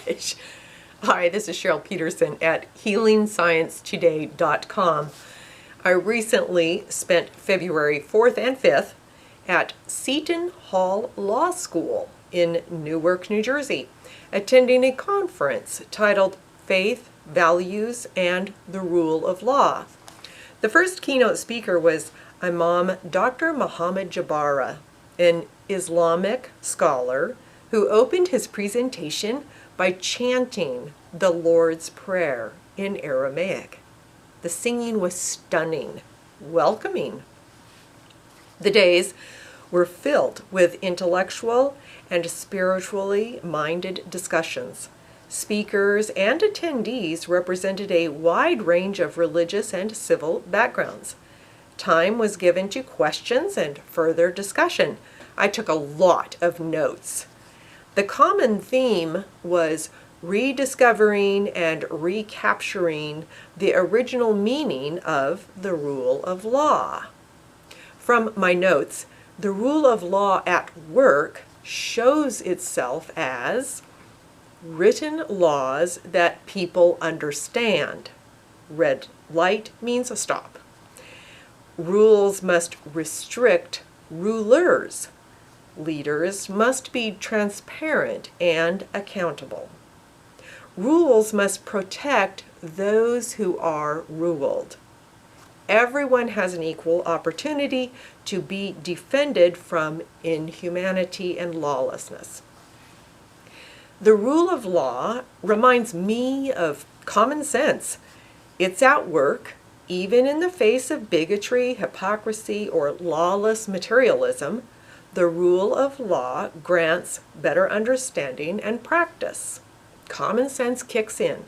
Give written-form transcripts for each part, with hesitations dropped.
gosh. Hi, this is Cheryl Petersen at healingsciencetoday.com. I recently spent February 4th and 5th at Seton Hall Law School in Newark, New Jersey, attending a conference titled Faith, Values, and the Rule of Law. The first keynote speaker was Imam Dr. Muhammad Jabara, an Islamic scholar who opened his presentation by chanting the Lord's Prayer in Aramaic. The singing was stunning, welcoming. The days were filled with intellectual and spiritually minded discussions. Speakers and attendees represented a wide range of religious and civil backgrounds. Time was given to questions and further discussion. I took a lot of notes. The common theme was rediscovering and recapturing the original meaning of the rule of law. From my notes, the rule of law at work shows itself as written laws that people understand. Red light means a stop. Rules must restrict rulers. Leaders must be transparent and accountable. Rules must protect those who are ruled. Everyone has an equal opportunity to be defended from inhumanity and lawlessness. The rule of law reminds me of common sense. It's at work, even in the face of bigotry, hypocrisy, or lawless materialism. The rule of law grants better understanding and practice. Common sense kicks in.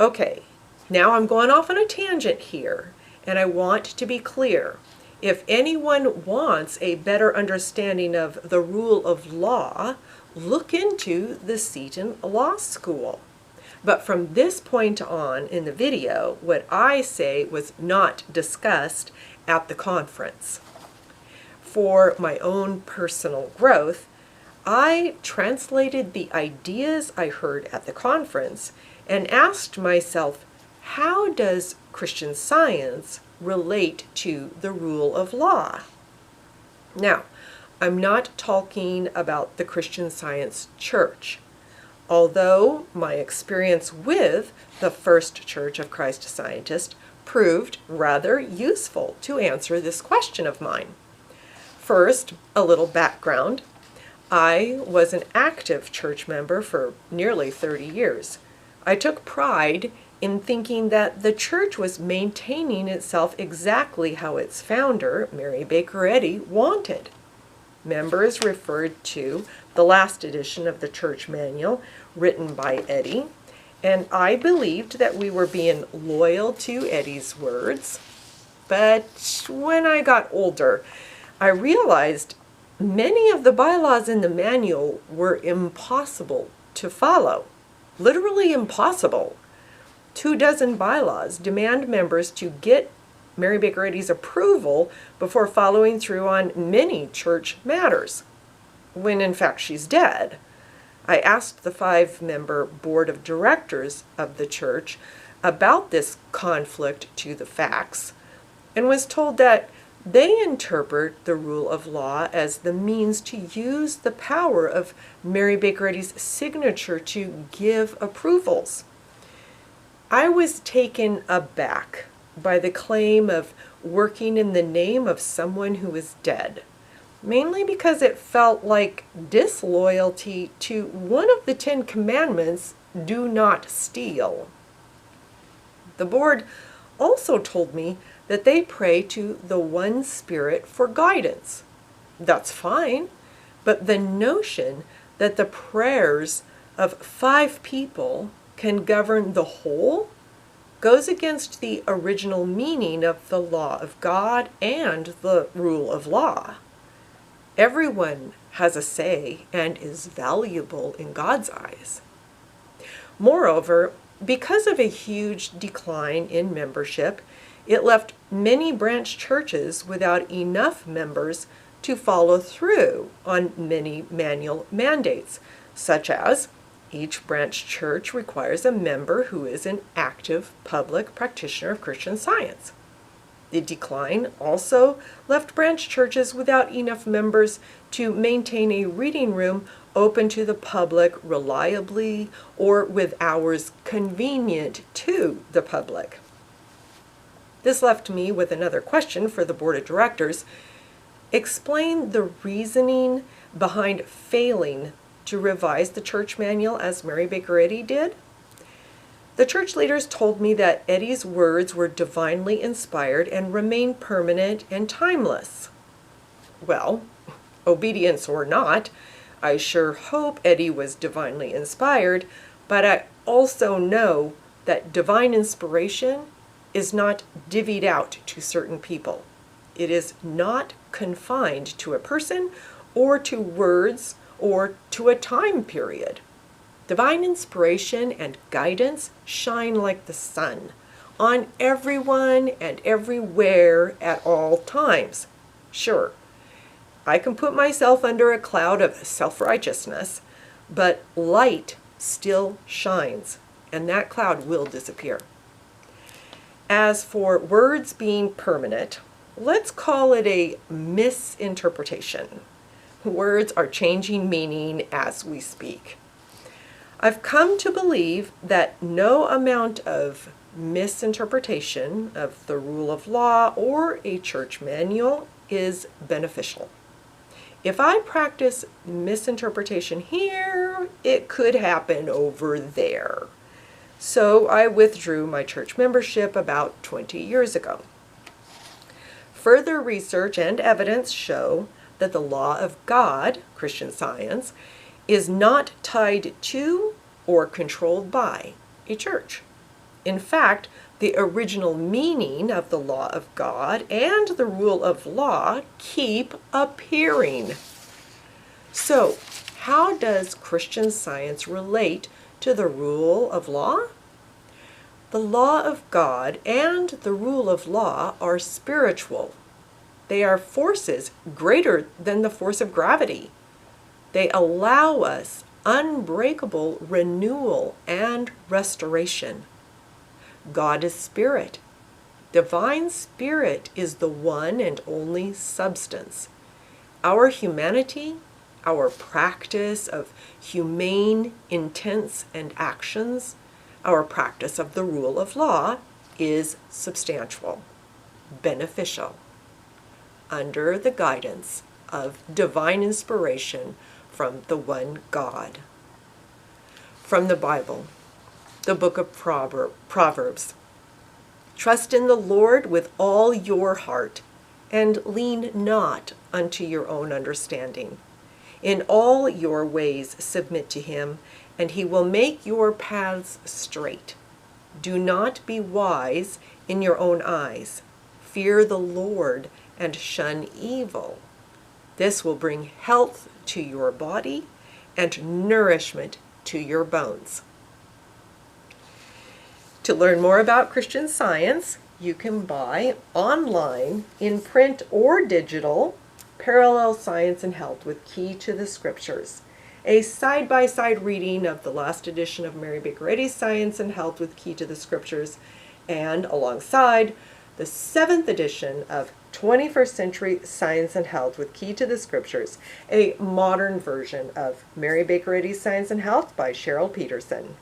Okay, now I'm going off on a tangent here, and I want to be clear. If anyone wants a better understanding of the rule of law, look into the Seton Law School. But from this point on in the video, what I say was not discussed at the conference. For my own personal growth, I translated the ideas I heard at the conference and asked myself, how does Christian Science relate to the rule of law? Now, I'm not talking about the Christian Science Church, although my experience with the First Church of Christ Scientist proved rather useful to answer this question of mine. First, a little background. I was an active church member for nearly 30 years. I took pride in thinking that the church was maintaining itself exactly how its founder, Mary Baker Eddy, wanted. Members referred to the last edition of the church manual written by Eddy, and I believed that we were being loyal to Eddy's words. But when I got older, I realized many of the bylaws in the manual were impossible to follow. Literally impossible. 24 bylaws demand members to get Mary Baker Eddy's approval before following through on many church matters, when in fact she's dead. I asked the 5-member board of directors of the church about this conflict to the facts and was told that they interpret the rule of law as the means to use the power of Mary Baker Eddy's signature to give approvals. I was taken aback by the claim of working in the name of someone who is dead, mainly because it felt like disloyalty to one of the 10 commandments, do not steal. The board also told me that they pray to the one Spirit for guidance. That's fine, but the notion that the prayers of 5 people can govern the whole goes against the original meaning of the law of God and the rule of law. Everyone has a say and is valuable in God's eyes. Moreover, because of a huge decline in membership, it left many branch churches without enough members to follow through on many manual mandates, such as Each branch church requires a member who is an active public practitioner of Christian Science. The decline also left branch churches without enough members to maintain a reading room open to the public reliably or with hours convenient to the public. This left me with another question for the board of directors. Explain the reasoning behind failing to revise the church manual as Mary Baker Eddy did. The church leaders told me that Eddy's words were divinely inspired and remain permanent and timeless. Well, obedience or not, I sure hope Eddy was divinely inspired, but I also know that divine inspiration is not divvied out to certain people. It is not confined to a person or to words or to a time period. Divine inspiration and guidance shine like the sun on everyone and everywhere at all times. Sure, I can put myself under a cloud of self-righteousness, but light still shines, and that cloud will disappear. As for words being permanent, let's call it a misinterpretation. Words are changing meaning as we speak. I've come to believe that no amount of misinterpretation of the rule of law or a church manual is beneficial. If I practice misinterpretation here, it could happen over there. So I withdrew my church membership about 20 years ago. Further research and evidence show that the law of God, Christian Science, is not tied to or controlled by a church. In fact, the original meaning of the law of God and the rule of law keep appearing. So, how does Christian Science relate to the rule of law? The law of God and the rule of law are spiritual. They are forces greater than the force of gravity. They allow us unbreakable renewal and restoration. God is spirit. Divine spirit is the one and only substance. Our humanity, our practice of humane intents and actions, our practice of the rule of law is substantial, beneficial, under the guidance of divine inspiration from the one God. From the Bible, the book of Proverbs. Trust in the Lord with all your heart, and lean not unto your own understanding. In all your ways submit to him, and he will make your paths straight. Do not be wise in your own eyes. Fear the Lord and shun evil. This will bring health to your body and nourishment to your bones. To learn more about Christian Science, you can buy online, in print or digital, Parallel Science and Health with Key to the Scriptures, a side-by-side reading of the last edition of Mary Baker Eddy's Science and Health with Key to the Scriptures, and alongside the 7th edition of 21st Century Science and Health with Key to the Scriptures, a modern version of Mary Baker Eddy's Science and Health by Cheryl Petersen.